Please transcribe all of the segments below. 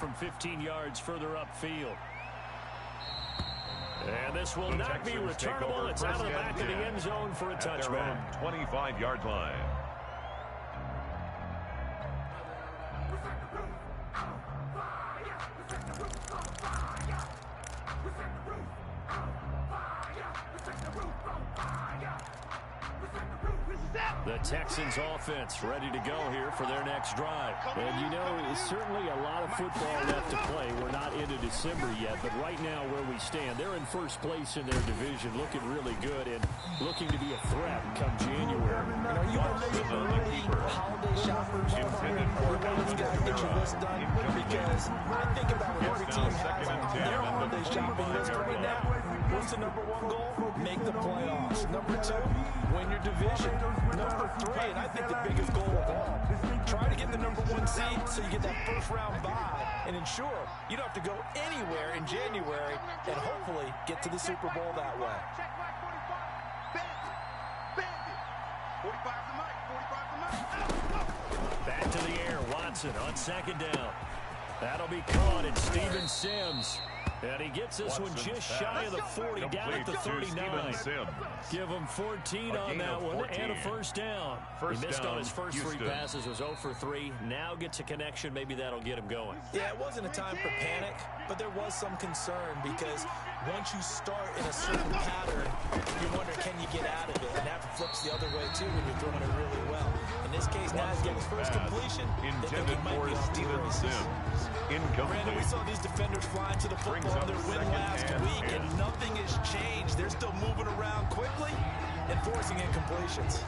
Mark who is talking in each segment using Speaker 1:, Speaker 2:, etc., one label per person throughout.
Speaker 1: from 15 yards further upfield. And this will not be returnable. It's out of the back of the end zone for a touchback.
Speaker 2: 25-yard line.
Speaker 1: The Texans offense ready to go here for their next drive. And you know, it's certainly a lot of football left to play. We're not into December yet, but right now where we stand, they're in first place in their division, looking really good and looking to be a threat come January.
Speaker 3: You know, you holiday shoppers, you always got to get your list done because I think about what every team has on their holiday shopping list right now. What's the number one goal? Make the playoffs. Number two, win your division. Number three, and I think the biggest goal of all, try to get the number one seed so you get that first round bye and ensure you don't have to go anywhere in January and hopefully get to the Super Bowl that way.
Speaker 1: Back to the air, Watson on second down. That'll be caught at Steven Sims. And he gets this one just shy of the 40, down at the 39. Give him 14 on that one and a first down. He missed on his first three passes, was 0 for 3. Now gets a connection. Maybe that'll get him going.
Speaker 3: Yeah, it wasn't a time for panic, but there was some concern because once you start in a certain pattern, you wonder, can you get out of it? And that flips the other way, too, when you're throwing it really well. In this case, now he's getting his first completion.
Speaker 2: Intended for Steven Sims.
Speaker 3: Brandon, we saw these defenders flying to the football on their win last week, and nothing has changed. They're still moving around quickly and forcing incompletions.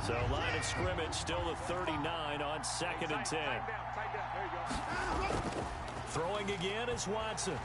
Speaker 1: So line of scrimmage still the 39 on 2nd and 10. Throwing again is Watson.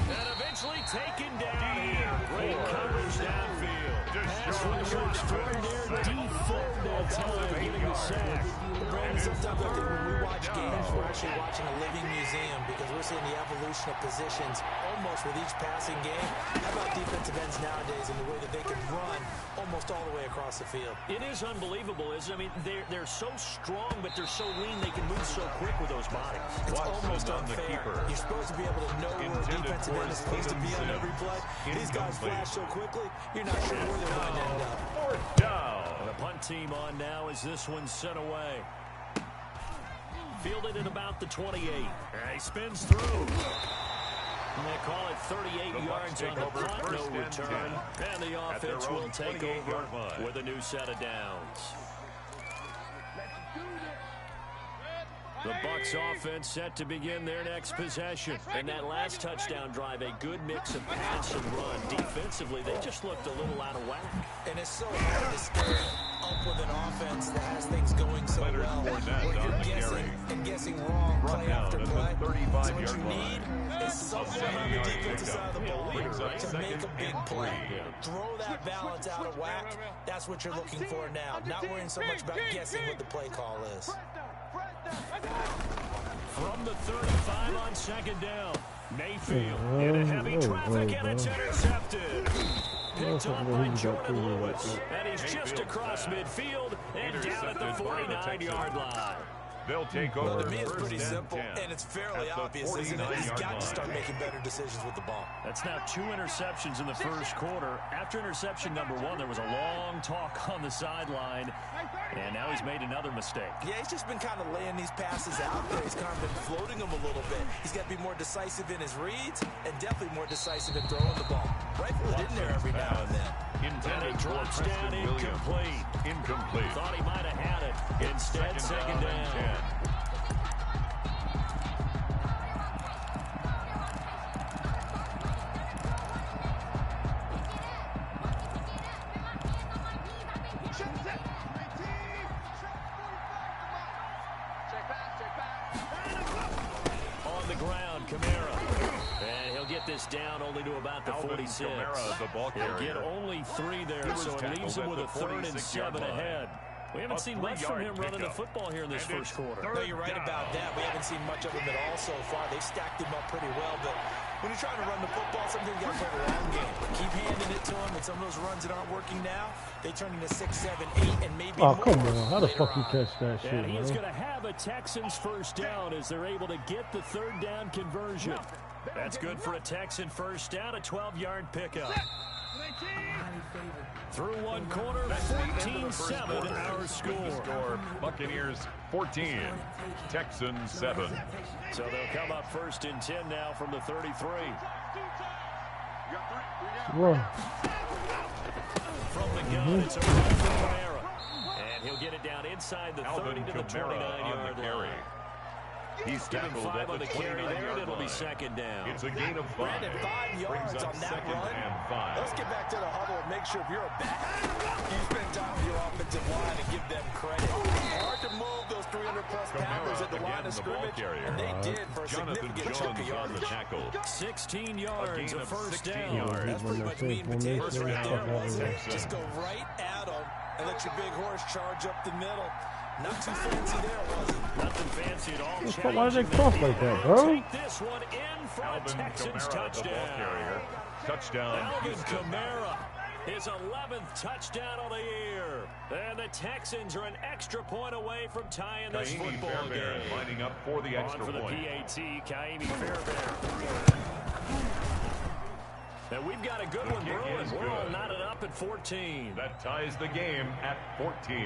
Speaker 1: And eventually taken down here. Great coverage downfield. Pass rusher extraordinaire defend that time, getting the sack.
Speaker 3: Brandon, sometimes I think when we watch games, we're actually watching a living museum because we're seeing the evolution of positions almost with each passing game. How about defensive ends nowadays and the way that they can run almost all the way across the field?
Speaker 1: It is unbelievable, isn't it? I mean, they're so strong, but they're so lean, they can move so quick with those bodies.
Speaker 3: It's almost unfair. You're supposed to be able to know where a defensive end is supposed to be on every play. These guys flash so quickly, you're not sure where they're going to end up.
Speaker 2: Fourth down.
Speaker 1: The punt team on now as this one's sent away. Fielded at about the 28. He spins through. And they call it 38 yards on the punt, no return. And the offense will take over with a new set of downs. The Bucks offense set to begin their next possession. And that last touchdown drive, a good mix of pass and run. Defensively, they just looked a little out of whack.
Speaker 3: And it's so hard to stay up with an offense that has things going so well, where you're guessing and guessing wrong play after play. So what you need is someone on the defensive side of the ball to make a big play. Throw that balance out of whack. That's what you're looking for now. Not worrying so much about guessing what the play call is.
Speaker 1: From the 35 on second down, Mayfield into heavy traffic, and it's intercepted. Picked off by Jordan Lewis. And he's just across midfield and down at the 49-yard line.
Speaker 2: They'll take over.
Speaker 3: Well, to me, it's pretty simple, and it's fairly obvious, isn't it? He's got to start making better decisions with the ball.
Speaker 1: That's now 2 interceptions in the first quarter. After interception number 1, there was a long talk on the sideline, and now he's made another mistake.
Speaker 3: Yeah, he's just been kind of laying these passes out there. He's kind of been floating them a little bit. He's got to be more decisive in his reads and definitely more decisive in throwing the ball. Rifle it in there every now and then.
Speaker 1: And he drops down incomplete. Thought he might have had it. Instead, second down. On the ground, Kamara. And he'll get this down only to about the 46.
Speaker 2: The ball
Speaker 1: He'll get only 3 there, so it leaves him with a 3rd and 7 ahead. We haven't seen much from him running the football here in this first quarter.
Speaker 3: No, you're right about that. We haven't seen much of him at all so far. They've stacked him up pretty well, but when you're trying to run the football, sometimes you got to play the long game. Keep handing it to him, and some of those runs that aren't working now, they turn into 6, 7, 8, and maybe more.
Speaker 4: Oh, come on. How the fuck you catch that shit,
Speaker 1: And he's
Speaker 4: man?
Speaker 1: going to have a Texans first down as they're able to get the third down conversion. That's good for a Texan first down, a 12-yard pickup. Through one quarter, 14-7 our score.
Speaker 2: Buccaneers 14, Texans 7.
Speaker 1: So they'll come up first and 10 now from the 33.
Speaker 4: Run.
Speaker 1: From the gun, it's a run for Kamara. And he'll get it down inside the 30 to the 29-yard line.
Speaker 2: He's
Speaker 1: Given
Speaker 2: tackled
Speaker 1: 5
Speaker 2: at
Speaker 1: on
Speaker 2: the
Speaker 1: the carry there,
Speaker 2: 29-yard
Speaker 1: and it'll be
Speaker 2: line.
Speaker 1: second down.
Speaker 2: It's a gain of 5.
Speaker 3: Brandon, 5 yards
Speaker 2: Brings up
Speaker 3: on that
Speaker 2: second
Speaker 3: run.
Speaker 2: and 5.
Speaker 3: Let's get back to the huddle and make sure if you're a back, you spend time with your offensive line and give them credit. Hard to move those 300-plus pounders at the line of scrimmage, and they did for a significant chunk of
Speaker 2: on the
Speaker 3: yardage.
Speaker 2: tackle.
Speaker 1: 16 yards, a first
Speaker 2: 16
Speaker 1: down.
Speaker 2: yards.
Speaker 3: That's pretty much meat and potatoes right there, wasn't it?
Speaker 2: Texans.
Speaker 3: Just go right at them and let your big horse charge up the middle. Not too fancy there, was it?
Speaker 1: Nothing fancy at all.
Speaker 4: Why did they cross like that, bro?
Speaker 1: Take this one in for a Texans
Speaker 2: Kamara,
Speaker 1: touchdown.
Speaker 2: the ball carrier. Touchdown.
Speaker 1: Alvin
Speaker 2: Houston.
Speaker 1: Kamara, his 11th touchdown of the year. And the Texans are an extra point away from tying this
Speaker 2: Kaimi
Speaker 1: football
Speaker 2: Fairbairn
Speaker 1: game.
Speaker 2: lining up for the extra
Speaker 1: On for the
Speaker 2: point.
Speaker 1: PAT, Kaimi Fairbairn. And we've got a good one
Speaker 2: kick
Speaker 1: brewing.
Speaker 2: is
Speaker 1: We're all
Speaker 2: good.
Speaker 1: knotted up at 14.
Speaker 2: That ties the game at 14.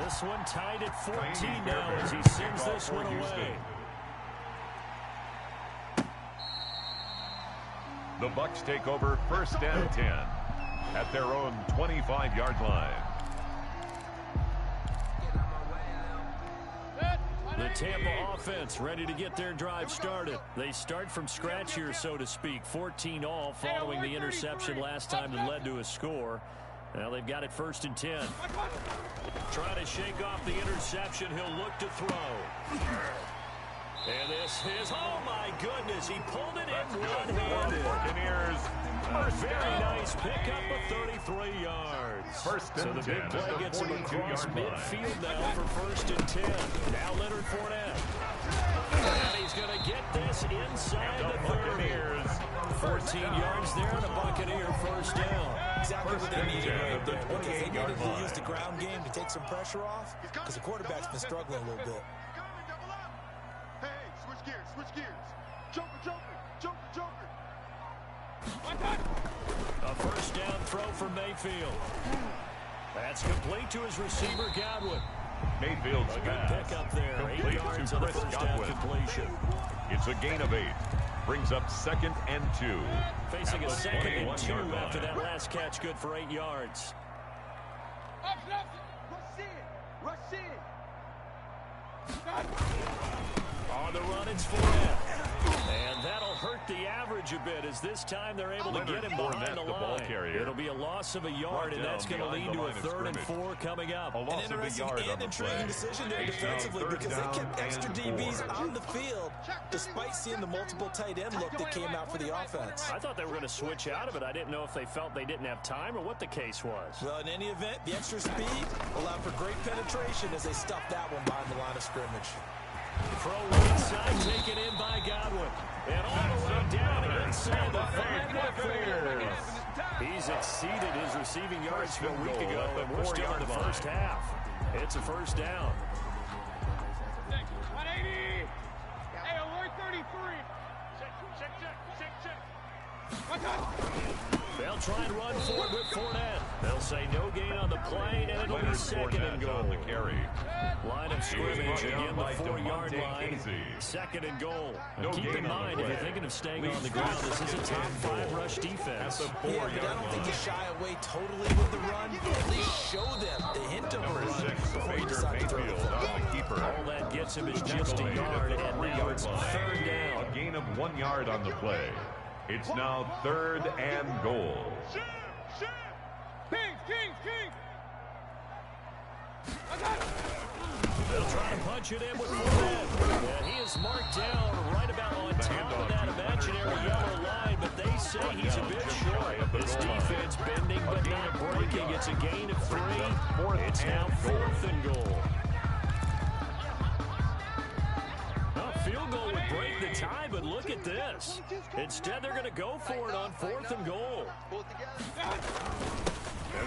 Speaker 1: This one tied at 14
Speaker 2: Kaimi
Speaker 1: now as he
Speaker 2: Fairbairn.
Speaker 1: sends
Speaker 2: Kickoff
Speaker 1: this
Speaker 2: for
Speaker 1: one
Speaker 2: Houston.
Speaker 1: away.
Speaker 2: The Bucks take over first and 10 at their own 25-yard line.
Speaker 1: The Tampa offense ready to get their drive started. They start from scratch here, so to speak. 14 all following the interception last time that led to a score. Now they've got it first and 10. Trying to shake off the interception. He'll look to throw. And this is, oh my goodness, he pulled it in one-handed.
Speaker 2: Buccaneers.
Speaker 1: A very nice pickup of 33 yards.
Speaker 2: First
Speaker 1: So
Speaker 2: and
Speaker 1: the
Speaker 2: 10
Speaker 1: big
Speaker 2: at
Speaker 1: play
Speaker 2: the
Speaker 1: gets him across
Speaker 2: 42-yard line.
Speaker 1: midfield now for first and 10. Now Leonard Fournette. And he's going to get this inside the 30.
Speaker 2: Buccaneers.
Speaker 1: 14 yards there, and a Buccaneer first down.
Speaker 3: Exactly what they needed right there. Because they
Speaker 2: 28-yard
Speaker 3: needed to
Speaker 2: line.
Speaker 3: use the ground game to take some pressure off, because the quarterback's been struggling a little bit.
Speaker 5: Hey, switch gears, switch gears. Joker, Joker, Joker, Joker.
Speaker 1: A first down throw for Mayfield. That's complete to his receiver, Godwin.
Speaker 2: Mayfield's
Speaker 1: A good
Speaker 2: pass.
Speaker 1: pickup there. 8
Speaker 2: Complete
Speaker 1: yards
Speaker 2: to
Speaker 1: on the
Speaker 2: Chris
Speaker 1: first down
Speaker 2: Godwin.
Speaker 1: completion.
Speaker 2: It's a gain of 8. Brings up second and 2.
Speaker 1: Facing
Speaker 2: At
Speaker 1: a
Speaker 2: the
Speaker 1: second and
Speaker 2: 21-yard
Speaker 1: 2 after
Speaker 2: line.
Speaker 1: that last catch, good for 8 yards.
Speaker 5: Rush in.
Speaker 1: On the run, it's Fournette. And that'll hurt the average a bit as this time they're able to get him behind the
Speaker 2: ball
Speaker 1: line.
Speaker 2: carrier.
Speaker 1: It'll be a loss of a yard, and
Speaker 2: Brought
Speaker 1: that's going
Speaker 2: down
Speaker 1: to lead
Speaker 2: behind
Speaker 1: to
Speaker 2: the
Speaker 1: a
Speaker 2: line of
Speaker 1: 3rd and
Speaker 2: scrimmage.
Speaker 1: 4 coming up.
Speaker 2: A
Speaker 3: An
Speaker 2: loss of a
Speaker 3: interesting
Speaker 2: yard on
Speaker 3: and
Speaker 2: the
Speaker 3: intriguing
Speaker 2: play.
Speaker 3: decision there
Speaker 2: It's now
Speaker 3: defensively,
Speaker 2: third
Speaker 3: because they
Speaker 2: down
Speaker 3: kept extra
Speaker 2: and
Speaker 3: DBs
Speaker 2: 4.
Speaker 3: on the field despite seeing the multiple tight end look that came out for the offense.
Speaker 1: I thought they were going to switch out of it. I didn't know if they felt they didn't have time or what the case was.
Speaker 3: Well, in any event, the extra speed allowed for great penetration as they stuffed that one behind the line of scrimmage.
Speaker 1: Throw right side, taken in by Godwin. And all the way down inside the 5. He's exceeded his receiving yards from a week ago, and we're still in the first half. It's a first down.
Speaker 5: 180. Hey, alert 33. Check.
Speaker 1: They'll try and run for it with Fournette. They'll say no gain on the play, and it'll be
Speaker 2: Leonard
Speaker 1: second and
Speaker 2: Fournette
Speaker 1: goal.
Speaker 2: on the carry.
Speaker 1: Line of scrimmage, again the 4-yard
Speaker 2: Devontae
Speaker 1: line.
Speaker 2: Casey.
Speaker 1: Second and goal.
Speaker 2: No
Speaker 1: Keep
Speaker 2: gain
Speaker 1: in
Speaker 2: on the
Speaker 1: mind, if you're
Speaker 2: play.
Speaker 1: thinking of staying on the ground, this is a top 5 rush defense.
Speaker 2: At the
Speaker 3: Yeah, but I
Speaker 2: 4-yard
Speaker 3: don't think
Speaker 2: line.
Speaker 3: you shy away totally with the run. At least show them the hint of a
Speaker 2: Number
Speaker 3: run
Speaker 2: 6,
Speaker 3: before you
Speaker 2: Baker
Speaker 3: decide to throw the
Speaker 2: Mayfield
Speaker 3: football.
Speaker 2: on the keeper.
Speaker 1: All that gets him is just a yard, and now it's 3rd down.
Speaker 2: A gain of 1 yard on the play. It's now 3rd and goal.
Speaker 5: Kings.
Speaker 1: They'll try to punch it in with Fournette. And he is marked down right about on top of that imaginary yellow line, but they say he's a bit short. This defense bending but not breaking. It's It's a gain of 3. It's now 4th and goal. Field goal would break the tie, but look at this. Instead, they're going to go for it on 4th and goal. And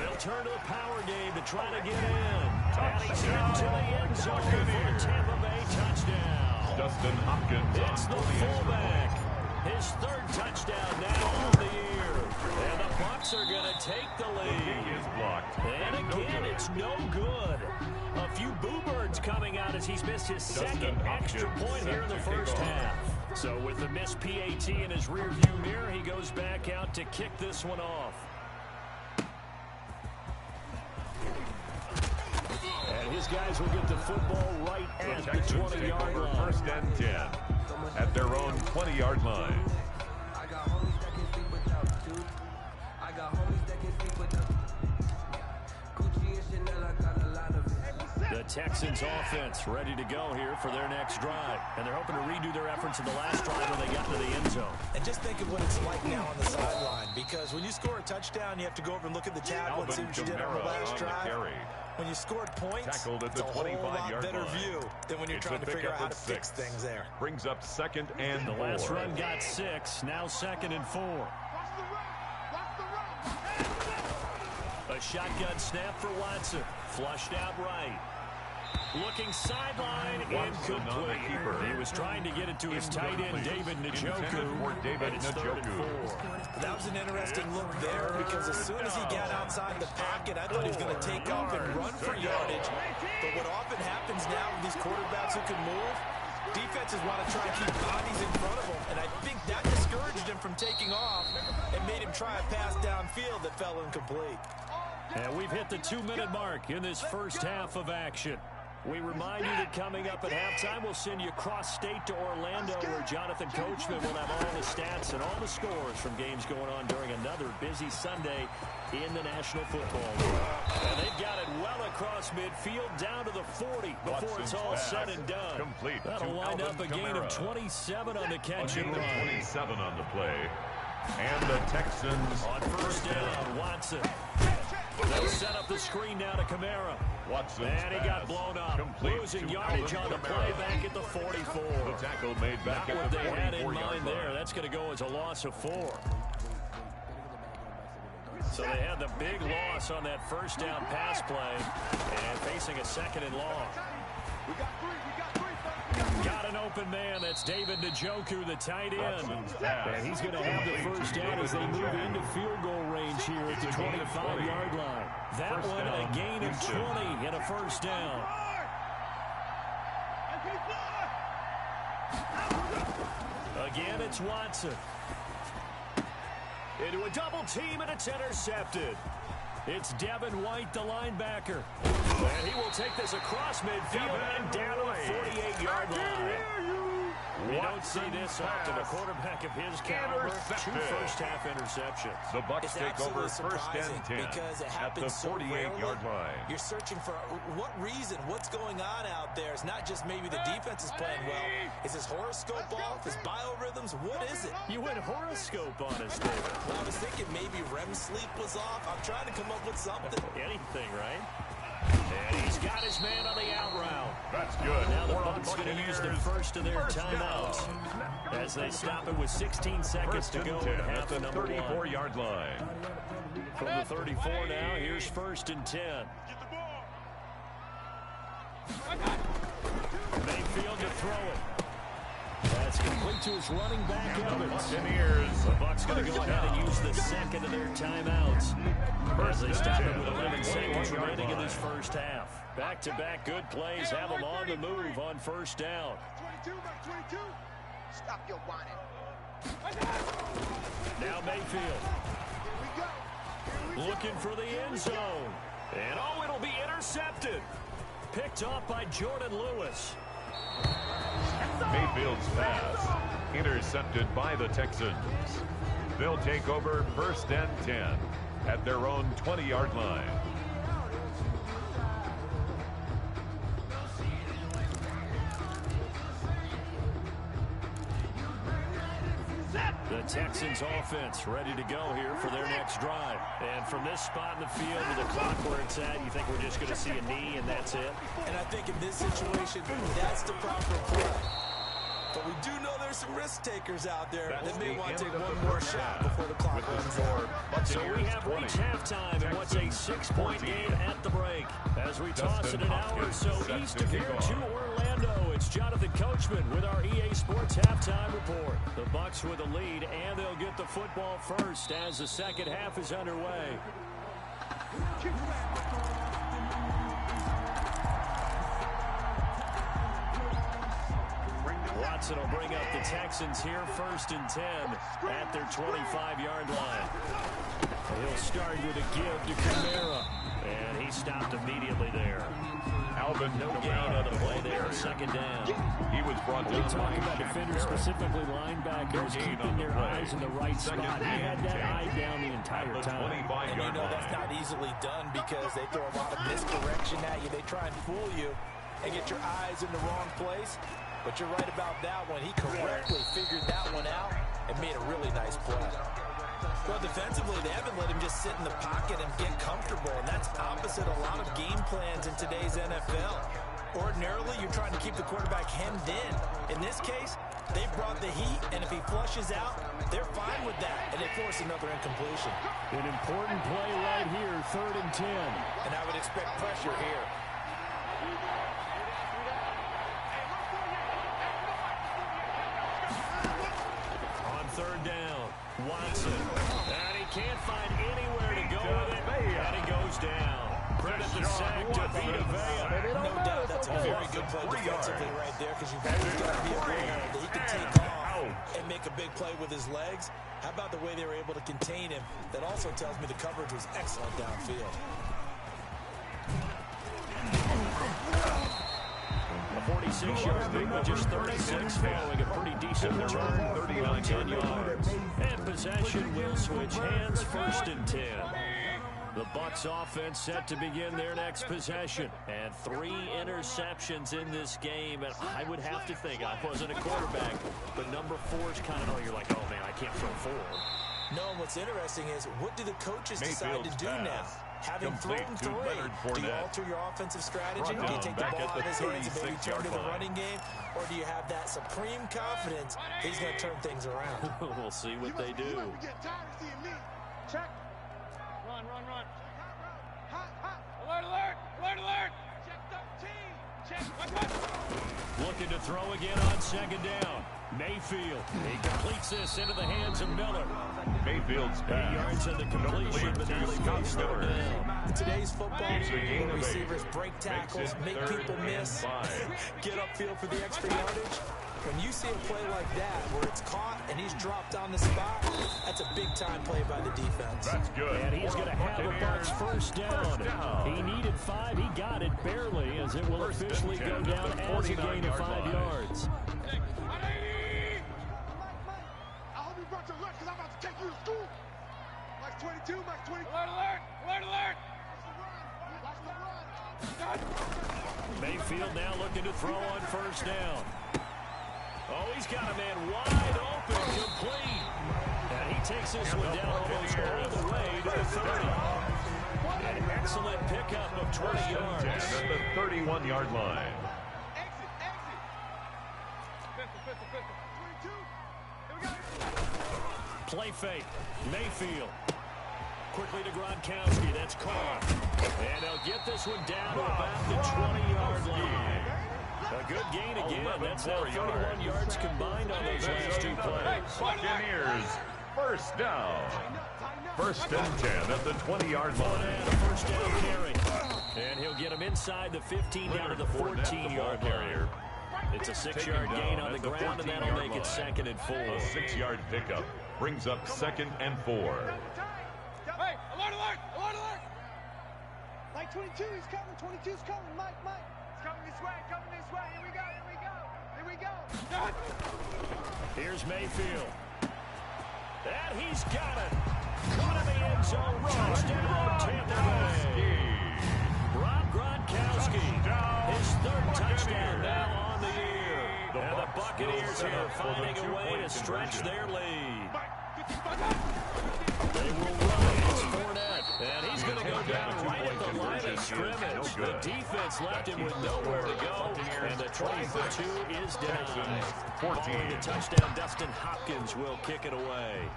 Speaker 1: they'll turn to the power game to try to get in. And he's into the end zone for a Tampa Bay touchdown.
Speaker 2: Dustin Hopkins.
Speaker 1: It's the fullback. His 3rd touchdown now on the year. And the Bucks are going to take the lead.
Speaker 2: He is blocked.
Speaker 1: And again, it's no good. A few boo birds coming out as he's missed his second extra point here in the first half. So with the missed PAT in his rearview mirror, he goes back out to kick this one off. And his guys will get the football right at the 20-yard line.
Speaker 2: 1st and 10 at their own 20-yard line.
Speaker 1: The Texans offense ready to go here for their next drive. And they're hoping to redo their efforts in the last drive when they got to the end zone.
Speaker 3: And just think of what it's like now on the sideline. Because when you score a touchdown, you have to go over and look at the tackle and see what you did on the last drive. When you scored points,
Speaker 2: tackled at the
Speaker 3: it's a whole lot better
Speaker 2: line.
Speaker 3: View than when you're trying to figure out how to fix things there.
Speaker 2: Brings up 2nd and 4.
Speaker 1: The last run got 6. Now 2nd and 4. A shotgun snap for Watson. Flushed out right. Looking sideline, incomplete. He was trying to get it to his tight end, David Njoku.
Speaker 2: David Njoku.
Speaker 3: That was an interesting look there because as soon as he got outside the pocket, I thought he was going to take off and run for yardage. But what often happens now with these quarterbacks who can move, defenses want to try and keep bodies in front of them. And I think that discouraged him from taking off and made him try a pass downfield that fell incomplete.
Speaker 1: And we've hit the 2-minute mark in this first half of action. We remind you that coming up at halftime, we'll send you cross-state to Orlando, where Jonathan Coachman will have all the stats and all the scores from games going on during another busy Sunday in the National Football League. And they've got it well across midfield, down to the 40 before it's all said and done.
Speaker 2: Complete.
Speaker 1: That'll wind up a gain of 27 on the catch and run.
Speaker 2: 27 on the play. And the Texans
Speaker 1: on first down, Watson. They'll set up the screen now to Kamara.
Speaker 2: Watson.
Speaker 1: And he got blown up. Losing yardage on the play back at the 44.
Speaker 2: The tackle made back
Speaker 1: at
Speaker 2: the 44
Speaker 1: what they had in mind there. That's going to go as a loss of 4. So they had the big loss on that first down pass play and facing a 2nd and long.
Speaker 5: We got 3.
Speaker 1: Got an open man. That's David Njoku, the tight end. And he's going to have the first down as they move into field goal range here at the 25-yard line. That one a gain of 20 and a first down. Again, it's Watson. Into a double team, and it's intercepted. It's Devin White, the linebacker. And he will take this across midfield and down to the 48-yard line. We don't see this often. A quarterback of his caliber, 2 first-half interceptions.
Speaker 2: The Bucks take over 1st and 10
Speaker 3: because it
Speaker 2: at the 48-yard line.
Speaker 3: You're searching for what reason, what's going on out there. It's not just maybe the defense is playing well. Is his horoscope off? His biorhythms? What is it?
Speaker 1: You went horoscope on us, David.
Speaker 3: Well, I was thinking maybe REM sleep was off. I'm trying to come up with something.
Speaker 1: Anything, right? And he's got his man on the out route.
Speaker 2: That's good.
Speaker 1: Now the Bucks going to use the first of their timeouts as they stop it with 16 seconds to go in half the number
Speaker 2: 34-yard line.
Speaker 1: From the 34 now, here's 1st and 10. Mayfield to throw it. That's complete to his running back, Evans. The Bucks going to go ahead and use the 2nd of their timeouts as they stop it with 11 seconds remaining in this first half. Back-to-back good plays have them on the move on first down.
Speaker 5: 22. Stop your whining.
Speaker 1: Now Mayfield. Looking for the end zone. And it'll be intercepted. Picked off by Jordan Lewis.
Speaker 2: Mayfield's pass intercepted by the Texans. They'll take over 1st and 10 at their own 20-yard line.
Speaker 5: Set.
Speaker 1: The Texans offense ready to go here for their next drive. And from this spot in the field with the clock where it's at, you think we're just going to see a knee and that's it?
Speaker 3: And I think in this situation, that's the proper play. But we do know there's some risk takers out there that may want to take one more shot before the clock runs out.
Speaker 1: So we have reached halftime in what's a 6-point game at the break. As we toss it an hour or so east of here to Orlando, it's Jonathan Coachman with our EA Sports Halftime Report. The Bucks with the lead, and they'll get the football first as the second half is underway. Watson will bring up the Texans here, 1st and 10 at their 25-yard line. He'll start with a give to Kamara, and he stopped immediately there.
Speaker 2: Alvin,
Speaker 1: No gain on the play there, 2nd down.
Speaker 2: He was brought down.
Speaker 1: We talk about defenders, specifically linebackers, keeping their eyes in the right spot. He had that eye down the entire time.
Speaker 3: And you know that's not easily done because they throw a lot of misdirection at you. They try and fool you and get your eyes in the wrong place. But you're right about that one. He correctly figured that one out and made a really nice play. Well, defensively, they haven't let him just sit in the pocket and get comfortable, and that's opposite a lot of game plans in today's NFL. Ordinarily, you're trying to keep the quarterback hemmed in. In this case, they brought the heat, and if he flushes out, they're fine with that, and they force another incompletion.
Speaker 1: An important play right here, 3rd and 10.
Speaker 3: And I would expect pressure here.
Speaker 1: On 3rd down, Watson. And he can't find anywhere to go with it, and he goes down. Credit the sack to Vita Vea.
Speaker 3: No doubt that's a very good play defensively right there because you've always got to be aware that he can take off and make a big play with his legs. How about the way they were able to contain him? That also tells me the coverage was excellent downfield.
Speaker 1: A 46-yard lead with just 36 following a pretty decent return, 10 yards. And possession will switch hands, 1st and 10. The Bucks offense set to begin their next possession. And 3 interceptions in this game. And I would have to think, I wasn't a quarterback, but number 4 is kind of, you're like, oh man, I can't throw 4.
Speaker 3: No, and what's interesting is, what do the coaches decide to do now? Having thrown 3, do you alter your offensive strategy? Do you take the ball out of his hands and maybe turn to the running game? Or do you have that supreme confidence he's going to turn things around?
Speaker 1: We'll see what they do.
Speaker 5: Check. Run. Hot. Alert. Check 13.
Speaker 1: Looking to throw again on 2nd down. Mayfield. He completes this into the hands of Miller.
Speaker 2: Mayfield's
Speaker 1: 8 yards on the completion, but now he goes down.
Speaker 3: In today's football, where receivers break tackles, make people miss, get upfield for the extra yardage. When you see a play like that, where it's caught and he's dropped on the spot, that's a big-time play by the defense.
Speaker 2: That's good.
Speaker 1: And he's going to have a Bucks first down. He needed 5. He got it barely, as it will officially go down as a gain of 5 yards.
Speaker 5: I hope you brought your lunch because I'm about to take you to school. Max 22, Max 20. Alert. Watch the run.
Speaker 1: Mayfield now looking to throw on 1st down. Oh, he's got a man wide open, complete. And he takes this one down almost all the way to the 30. An excellent pickup of 20 yards.
Speaker 2: At the 31-yard line.
Speaker 5: Exit. Pistol. 22. Here we go.
Speaker 1: Play fake. Mayfield. Quickly to Gronkowski. That's caught. And they'll get this one down to about the 20-yard line. A good gain again. That's now 31 yards combined on those last 2 plays.
Speaker 2: Buccaneers, 1st down. 1st and 10 at the 20-yard line.
Speaker 1: And a 1st down carry. And he'll get him inside the 15 down to the 14-yard line. It's a 6-yard gain on the ground, and that'll make it 2nd and 4.
Speaker 2: A 6-yard pickup brings up 2nd and 4.
Speaker 5: Hey, alert. Mike 22, he's coming. 22's coming. Mike. He's coming this way. Here we go.
Speaker 1: Here's Mayfield. And he's got it. Caught in the end zone. Touchdown, Tampa Bay. Rob Gronkowski. His 3rd touchdown now on the year. And the Buccaneers Buccaneers here finding a way to stretch their lead. They will run. It's Fournette. And he's going to go down right at the line of scrimmage. The defense left him with nowhere to go. And the try for two is denied. Following the touchdown, Dustin Hopkins will kick it away.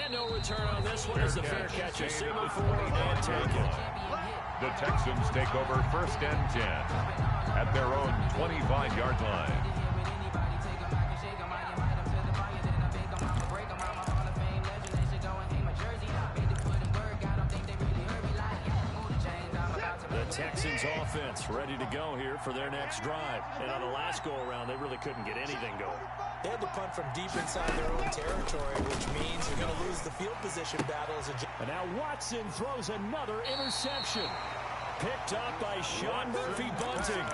Speaker 1: And no return on this one as the fair catch is signaled for and taken.
Speaker 2: The Texans take over 1st and 10 at their own 25-yard line.
Speaker 1: The Texans offense ready to go here for their next drive. And on the last go-around, they really couldn't get anything going.
Speaker 3: They had to punt from deep inside their own territory, which means you're going to lose the field position battle.
Speaker 1: And now Watson throws another interception. Picked up by Sean Murphy Bunting.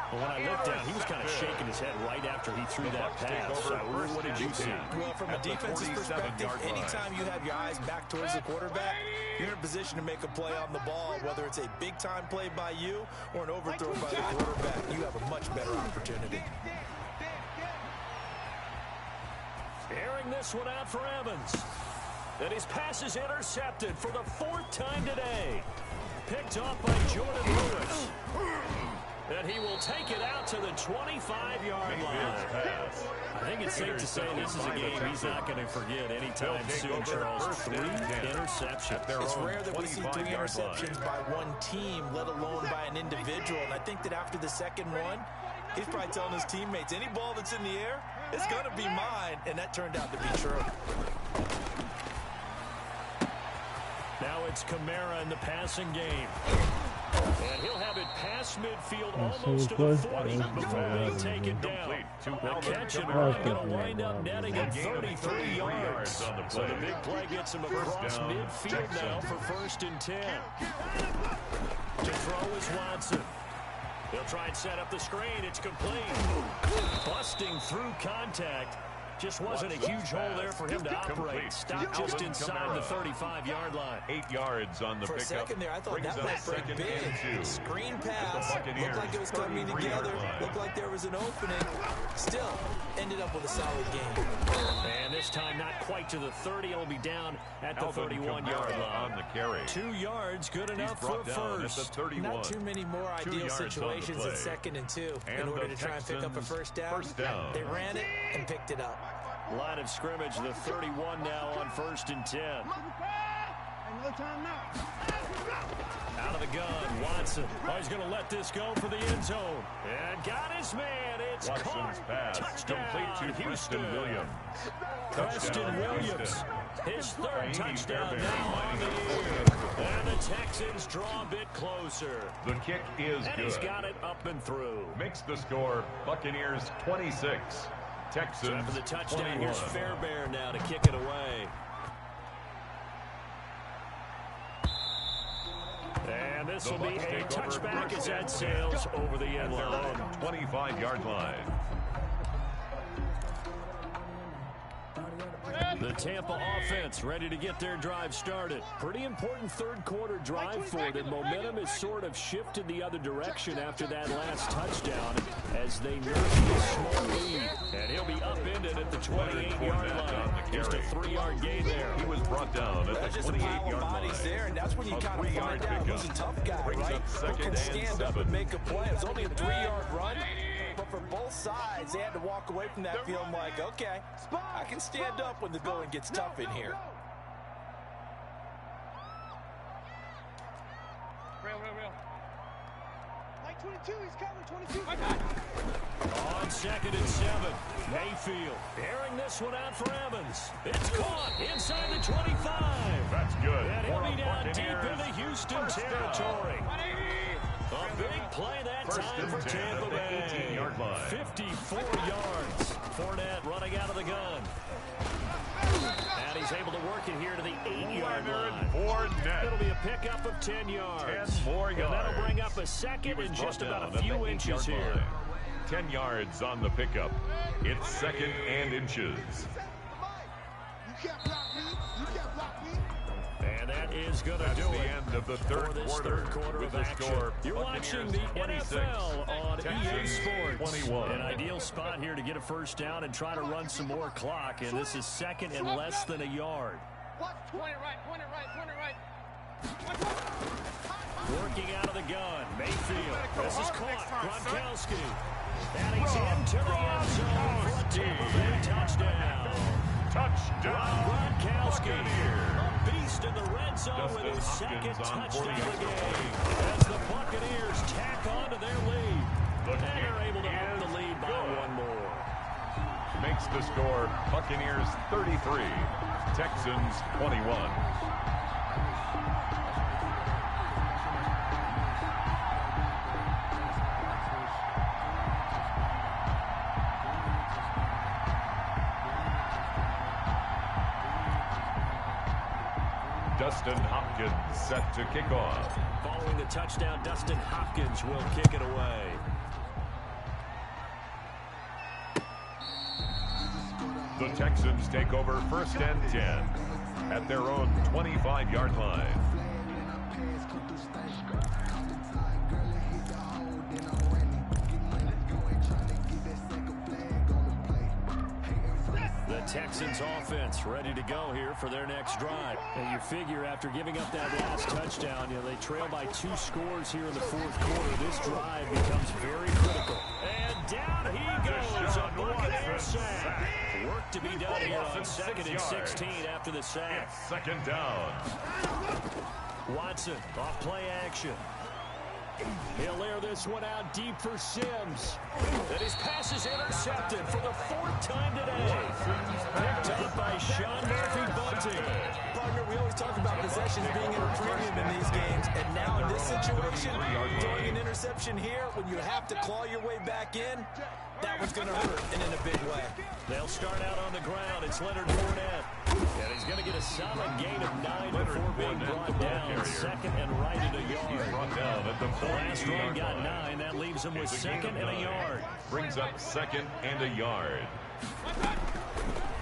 Speaker 1: But when I looked down, he was kind of shaking his head right after he threw that pass. So what did you see?
Speaker 3: Well, from a defensive perspective, anytime you have your eyes back towards the quarterback, you're in a position to make a play on the ball, whether it's a big-time play by you or an overthrow by the quarterback. You have a much better opportunity.
Speaker 1: Airing this one out for Evans. And his pass is intercepted for the 4th time today. Picked off by Jordan Lewis. And he will take it out to the 25-yard line. I think it's safe to say this is a game he's not going to forget anytime soon, Charles. 3 interceptions.
Speaker 3: It's rare that we see 3 interceptions by one team, let alone by an individual. And I think that after the second one, he's probably telling his teammates, any ball that's in the air, it's going to be mine. And that turned out to be true.
Speaker 1: Now it's Kamara in the passing game. And he'll have it past midfield almost to the 40 before being taken down. The catch and run going to wind up netting at 33 yards. So the big play gets him across midfield now for 1st and 10. To throw is Watson. He'll try and set up the screen. It's complete. Busting through contact. Just wasn't a huge hole there for him to operate. Stopped just inside the 35-yard line.
Speaker 2: 8 yards on the pickup.
Speaker 3: For a second there, I thought that might break big. Screen pass. Looked like it was coming together. Looked like there was an opening. Still, ended up with a solid game.
Speaker 1: And this time not quite to the 30. It'll be down at the 31-yard line.
Speaker 2: On the carry.
Speaker 1: 2 yards, good enough for first.
Speaker 3: Not too many more ideal situations at 2nd and 2 in order to try and pick up a first down. They ran it and picked it up.
Speaker 1: Line of scrimmage, the 31 now on 1st and 10. Out of the gun, Watson. Oh, he's going to let this go for the end zone. And got his man. It's
Speaker 2: Watson's pass.
Speaker 1: Touchdown,
Speaker 2: complete to Preston Williams.
Speaker 1: Preston Williams. His 3rd touchdown now on the year. And the Texans draw a bit closer.
Speaker 2: The kick is good.
Speaker 1: And he's got it up and through.
Speaker 2: Makes the score Buccaneers 26. Texans.
Speaker 1: After the touchdown,
Speaker 2: 21.
Speaker 1: here's Fairbairn now to kick it away. And this will be a touchback as that sails over the end line.
Speaker 2: 25-yard line.
Speaker 1: The Tampa offense ready to get their drive started. Pretty important 3rd quarter drive for them. Momentum has sort of shifted the other direction after that last touchdown as they nurse this small lead. And he'll be upended at the 28-yard line. Just a 3-yard gain there.
Speaker 2: He was brought down at the 28-yard line.
Speaker 3: There, and that's when you kind of find out who's a tough guy, right? Who can stand up and make a play. It was only a 3-yard run. But for both sides, they had to walk away from that feeling like, okay, I can stand up when the going gets tough in here.
Speaker 5: Real. Like 22, he's coming, 22.
Speaker 1: On 2nd and 7, Mayfield airing this one out for Evans. It's caught inside the 25.
Speaker 2: That's good.
Speaker 1: And he'll be down deep into Houston territory. A big play that time for Tampa Bay.
Speaker 2: 18-yard line.
Speaker 1: 54 yards. Fournette running out of the gun. And he's able to work it here to the 8-yard line.
Speaker 2: Fournette.
Speaker 1: It'll be a pickup of 10 yards.
Speaker 2: 10 more yards.
Speaker 1: And that'll bring up a second and just about a few inches here.
Speaker 2: 10 yards on the pickup. It's 2nd and inches.
Speaker 1: And that is going to do
Speaker 2: the
Speaker 1: it
Speaker 2: end of the third quarter
Speaker 1: with the score. You're watching the NFL on EA Sports.
Speaker 2: 21.
Speaker 1: An ideal spot here to get a first down and try to run some more clock. And this is second and less than a yard.
Speaker 5: Point it right.
Speaker 1: Working out of the gun, Mayfield. This is caught. Gronkowski. And he's into the end zone for a Tampa Bay touchdown. Gronkowski, a beast in the red zone with his second touchdown of the game. As the Buccaneers tack on to their lead. And they're able to up the lead by one more.
Speaker 2: Makes the score Buccaneers 33, Texans 21. Dustin Hopkins set to kick off.
Speaker 1: Following the touchdown, Dustin Hopkins will kick it away.
Speaker 2: The Texans take over first and 10 at their own 25-yard line.
Speaker 1: The Texans offense ready to go here for their next drive. And you figure after giving up that last touchdown, they trail by 2 scores here in the fourth quarter. This drive becomes very critical. And down he goes. A Buccaneers sack. Work to be done here on second and 16 after the sack.
Speaker 2: Second down.
Speaker 1: Watson off play action. He'll air this one out deep for Sims. And his pass is intercepted for the 4th time today. Picked up by Sean Murphy-Bunting.
Speaker 3: Partner, we always talk about possessions being at a premium in these games. And now in this situation, throwing an interception here, when you have to claw your way back in, that one's going to hurt, and in a big way.
Speaker 1: They'll start out on the ground. It's Leonard Fournette. And he's going to get a solid gain of 9 before being brought down. Second and right at a yard.
Speaker 2: Brought down at the
Speaker 1: last run got 9. That leaves him with second and a yard.
Speaker 2: Brings up second and a yard.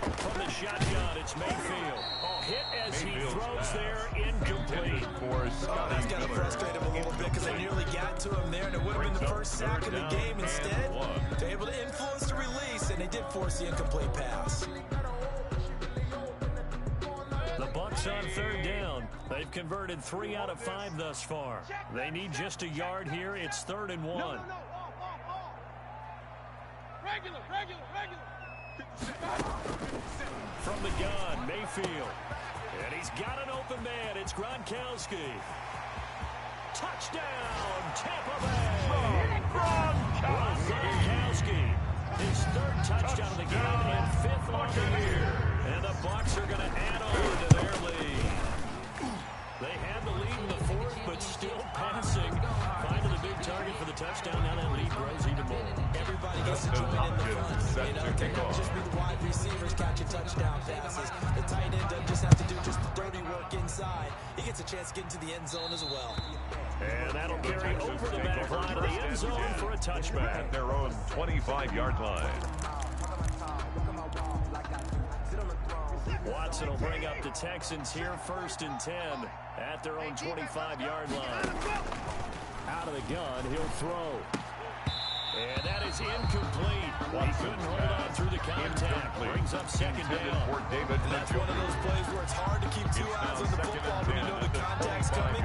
Speaker 1: From the shotgun, it's Mayfield. Hit as he throws there, incomplete.
Speaker 3: That's got to frustrate him a little bit because they nearly got to him there, and it would have been the first sack of the game. Instead, they're able to influence the release, and they did force the incomplete pass.
Speaker 1: The Bucks on third down. They've converted 3 out of 5 thus far. They need just a yard here. It's 3rd and 1.
Speaker 5: Regular.
Speaker 1: From the gun, Mayfield. And he's got an open man. It's Gronkowski. Touchdown, Tampa Bay. Gronkowski. His 3rd touchdown of the game and 5th on the year. And the Bucks are going to add on to their lead. They had the lead in the 4th, but still passing. Finding the big target for the touchdown. Now that lead grows even more.
Speaker 3: Everybody gets to join in the fun. It can't just be the wide receivers catching touchdown passes. The tight end doesn't just have to do just the dirty work inside. He gets a chance to get into the end zone as well.
Speaker 1: And that'll carry over the back line of the end zone for a touchback.
Speaker 2: At their own 25-yard line.
Speaker 1: Watson will bring up the Texans here 1st and 10 at their own 25-yard line. Out of the gun, he'll throw. And that is incomplete. He couldn't hold on through the contact. Brings up second down.
Speaker 3: That's one of those plays where it's hard to keep 2 eyes on the football when you know the contact's coming,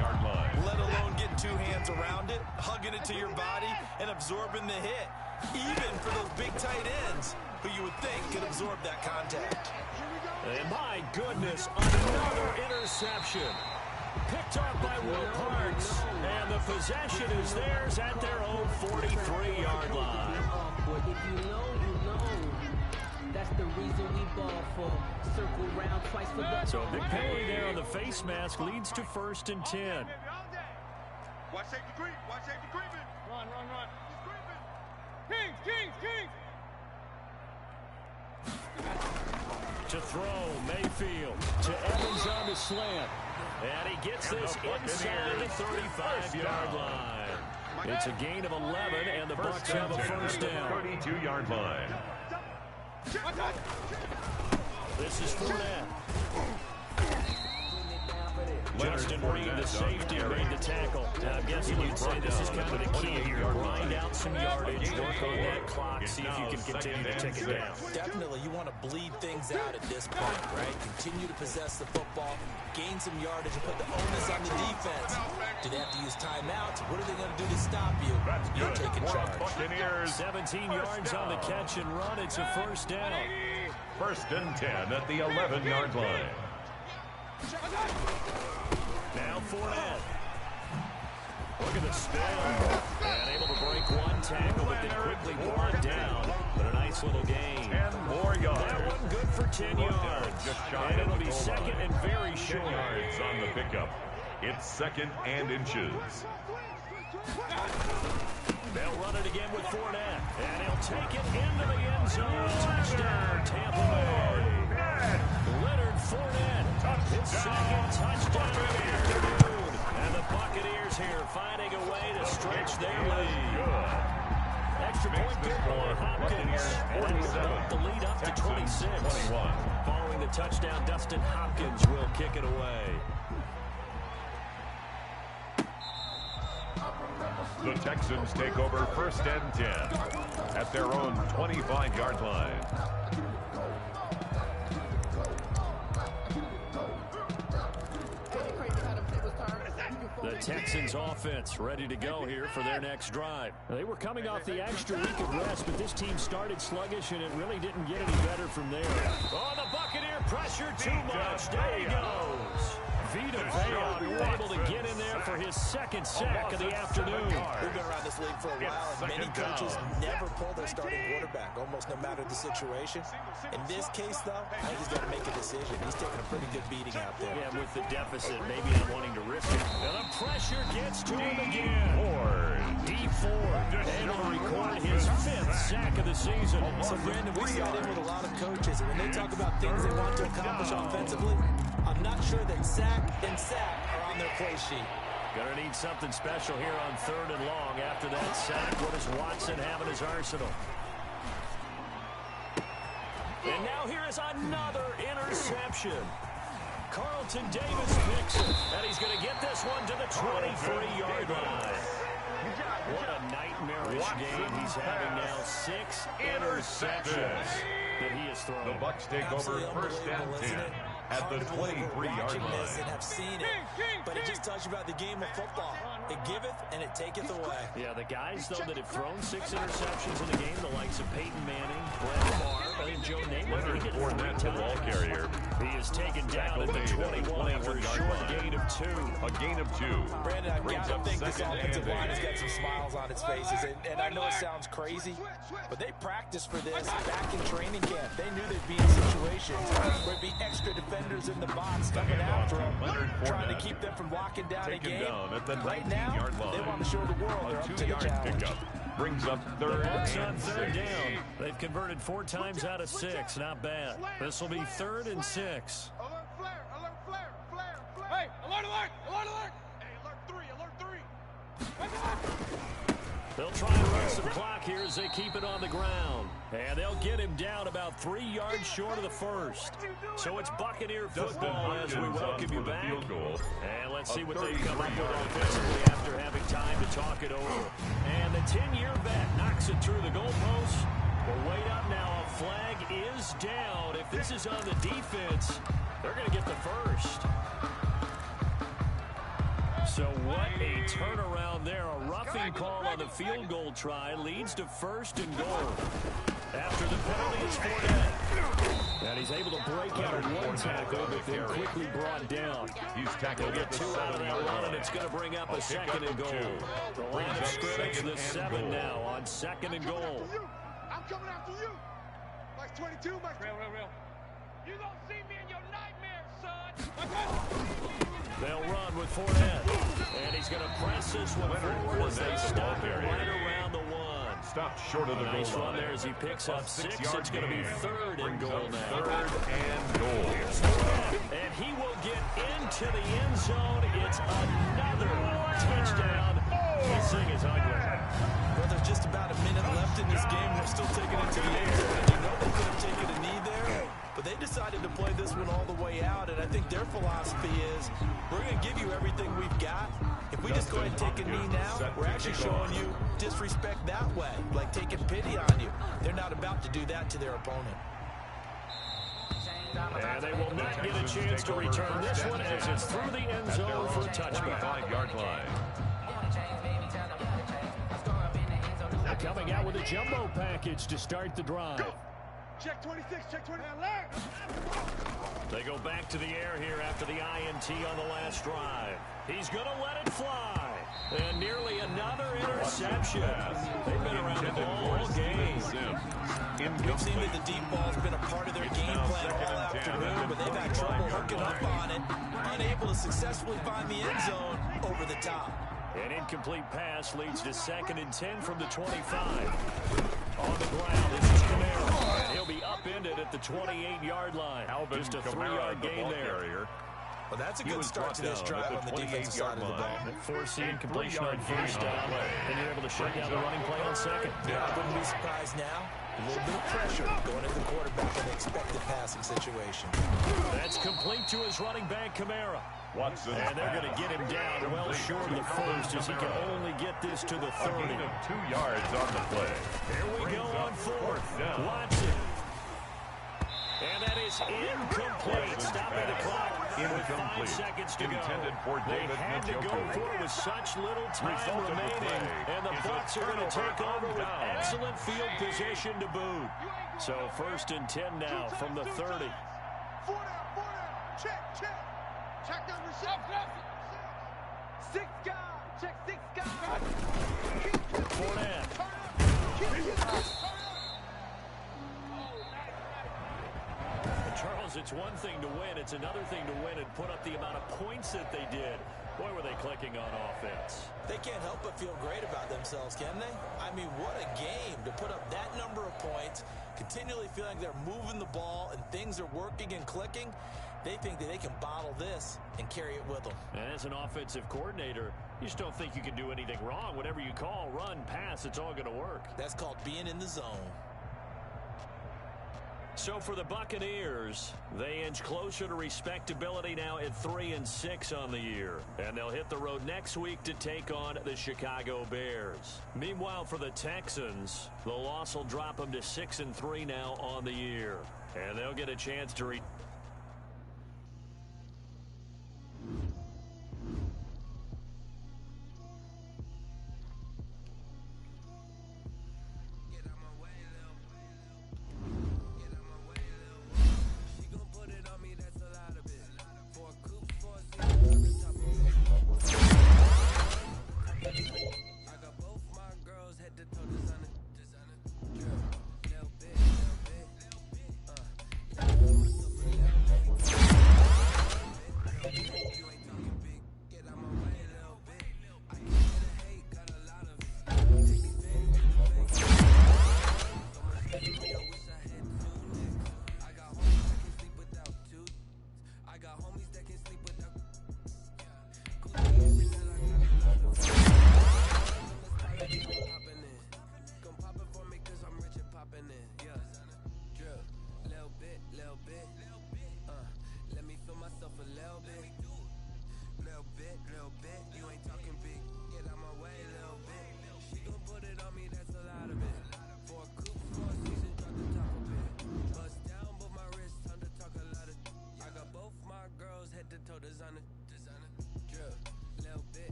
Speaker 3: let alone getting 2 hands around it, hugging it to your body, and absorbing the hit. Even for those big tight ends who you would think could absorb that contact.
Speaker 1: And my goodness, another interception. Picked off by Will Parks. And the possession is theirs at their own 43-yard line.
Speaker 6: If you know, you know. That's the reason we ball for. Circle round twice for the...
Speaker 1: So a big penalty there on the face mask leads to 1st and 10.
Speaker 5: Watch safety creep. Run. He's creeping. Kings.
Speaker 1: To throw, Mayfield. To Evans on the slant. And he gets this inside the 35-yard line. It's a gain of 11, and the Bucks have a first down.
Speaker 2: 32-yard line.
Speaker 1: This is Fournette. Justin Reed, the safety, made the tackle. Now, I'm guessing you'd say this is kind of the key here. Grind out some yardage, work on that clock, see if you can continue to take it down.
Speaker 3: Definitely, you want to bleed things out at this point, right? Continue to possess the football, gain some yardage, and put the onus on the defense. Do they have to use timeouts? What are they going to do to stop you? You're taking charge.
Speaker 2: Buccaneers.
Speaker 1: 17 yards on the catch and run. It's a first down.
Speaker 2: 1st and 10 at the 11-yard line.
Speaker 1: Now Fournette. Look at the spin. And able to break one tackle, but then quickly brought down. But a nice little gain.
Speaker 2: 10 more yards.
Speaker 1: That one good for 10 yards.
Speaker 2: Just shy
Speaker 1: and it'll
Speaker 2: of the
Speaker 1: be
Speaker 2: goal
Speaker 1: second
Speaker 2: line.
Speaker 1: and very
Speaker 2: 10
Speaker 1: short.
Speaker 2: yards on the pickup. It's 2nd and inches.
Speaker 1: They'll run it again with Fournette. And he'll take it into the end zone. Touchdown, Tampa Bay. Leonard Fournette. His second touchdown of the afternoon. And the Buccaneers here finding a way to stretch their lead. Extra point good for Hopkins. And that will bump the lead up to 26.
Speaker 2: 21.
Speaker 1: Following the touchdown, Dustin Hopkins will kick it away.
Speaker 2: The Texans take over 1st and 10 at their own 25-yard line.
Speaker 1: The Texans offense ready to go here for their next drive. They were coming off the extra week of rest, but this team started sluggish, and it really didn't get any better from there. Oh, the Buccaneer pressure too much. There he goes. Vita Vea able to get in there for his second sack of the afternoon.
Speaker 3: We've been around this league for a while, and many coaches never pull their starting quarterback, almost no matter the situation. In this case, though, I think he's got to make a decision. He's taking a pretty good beating out there.
Speaker 1: Yeah, with the deficit, maybe not wanting to risk it. And the pressure gets to him again. D Ford able to record his 5th sack of the season.
Speaker 3: So, Brandon, we sat in with a lot of coaches, and when they talk about things they want to accomplish offensively, I'm not sure that sack and sack are on their play sheet.
Speaker 1: Gonna need something special here on 3rd and long. After that sack, what does Watson have in his arsenal? And now here is another interception. Carlton Davis picks it, and he's going to get this one to the 23-yard line. What a nightmarish game he's having now. 6 interceptions that he has thrown.
Speaker 2: The Bucks take over 1st and 10 at the 23-yard line.
Speaker 3: And have seen it, but it just tells you about the game of football. It giveth and it taketh away.
Speaker 1: Yeah, the guys, though, that have thrown 6 interceptions in the game, the likes of Peyton Manning, Brett Favre, and Joe Namath,
Speaker 2: Leonard Fournette, the ball carrier.
Speaker 1: He is taken down at the 21 after a short gain of 2.
Speaker 2: A gain of 2.
Speaker 3: Brandon, I've
Speaker 2: Brings
Speaker 3: got to
Speaker 2: up
Speaker 3: think this
Speaker 2: 2nd
Speaker 3: offensive
Speaker 2: and
Speaker 3: line has
Speaker 2: 8.
Speaker 3: got some smiles on its faces, and I know it sounds crazy, but they practiced for this back in training camp. They knew they'd be in situations where there'd be extra defenders in the box coming after them, trying to keep them from locking down a game.
Speaker 2: At the
Speaker 3: Right now,
Speaker 2: 19-yard line.
Speaker 3: they want to show the world they're up to the
Speaker 2: 2-yard
Speaker 3: challenge.
Speaker 2: pickup brings up 3rd
Speaker 1: Bucks on
Speaker 2: and
Speaker 1: 3rd
Speaker 2: 6.
Speaker 1: down. They've converted 4 times out of 6. Not bad. This will be 3rd and 6.
Speaker 5: Alert flare, alert flare, flare, flare. Hey, alert, alert, alert, alert. Hey, alert 3, alert 3.
Speaker 1: They'll try and run some clock here as they keep it on the ground. And they'll get him down about 3 yards short of the first. So it's Buccaneer football as we welcome you back. And let's see what they come up with offensively after having time to talk it over. And the 10-year vet knocks it through the goalpost. But wait up now, a flag is down. If this is on the defense, they're going to get the first. So what a turnaround there. A roughing call on the field goal try leads to 1st and goal. After the penalty, it's Fournette. And he's able to break out of one tackle, but then quickly brought down.
Speaker 2: He's tackled
Speaker 1: They'll get 2 out of that run, and it's going to bring up a 2nd and goal. The line of scrimmage, the 7 now on 2nd and goal.
Speaker 5: I'm coming after you. Mike 22, Mike. Real. You don't see me in your nightmares, son.
Speaker 1: They'll run with Fournette. And he's going to press this one forward as they stop it right around the 1.
Speaker 2: Stopped short of the goal
Speaker 1: Nice run
Speaker 2: line.
Speaker 1: there as he picks up 6. It's going to be 3rd and
Speaker 2: Brings
Speaker 1: goal
Speaker 2: up
Speaker 1: now.
Speaker 2: 3rd and goal.
Speaker 1: And he will get into the end zone. It's another touchdown. This thing is ugly.
Speaker 3: Well, there's just about a minute left in this game. They're still taking it to the end zone. And you know they could have taken a knee there, but they decided to play this one all the way out. And I think their philosophy is we're going to give you everything we've got. If we just go ahead and take a knee now, we're actually showing you disrespect that way, like taking pity on you. They're not about to do that to their opponent.
Speaker 1: And they will not get a chance to return this one as it's through the end zone for a touchback.
Speaker 2: 25-yard line.
Speaker 1: They're coming out with a jumbo package to start the drive.
Speaker 5: Check 26, check 20.
Speaker 1: They go back to the air here after the INT on the last drive. He's going to let it fly. And nearly another interception. They've been around the ball all game.
Speaker 3: We've seen that the deep ball's been a part of their game plan all afternoon, but they've had trouble hooking up on it, unable to successfully find the end zone over the top.
Speaker 1: An incomplete pass leads to 2nd and 10 from the 25. On the ground, this is Kamara. And he'll be upended at the 28-yard line. Just a 3-yard gain there.
Speaker 3: Well, that's a good start to this drive on the defensive side of the ball.
Speaker 1: Forcing incompletion on first down, and you're able to shut down the running play on second.
Speaker 3: Yeah, I wouldn't be surprised now. A little bit of pressure going at the quarterback in the expected passing situation.
Speaker 1: That's complete to his running back, Kamara.
Speaker 2: Watson.
Speaker 1: And they're going to get him down well short of the first as he can only get this to the 30.
Speaker 2: A gain of 2 yards on the play.
Speaker 1: Here we go on 4th. Watson. And that is incomplete. Stopping the clock with 5 seconds to go. They had to go for it with such little time remaining. And the Bucks are going to take over with excellent field position to boot. So 1st and 10 now from the 30.
Speaker 5: 4 down. Check. Check number 6. 6 guy. Check 6 guy.
Speaker 1: Fournette. Charles, it's one thing to win. It's another thing to win and put up the amount of points that they did. Boy, were they clicking on offense.
Speaker 3: They can't help but feel great about themselves, can they? I mean, what a game to put up that number of points, continually feeling they're moving the ball and things are working and clicking. They think that they can bottle this and carry it with them.
Speaker 1: And as an offensive coordinator, you just don't think you can do anything wrong. Whatever you call, run, pass, it's all going to work.
Speaker 3: That's called being in the zone.
Speaker 1: So for the Buccaneers, they inch closer to respectability now at 3-6 on the year. And they'll hit the road next week to take on the Chicago Bears. Meanwhile, for the Texans, the loss will drop them to 6-3 now on the year. And they'll get a chance to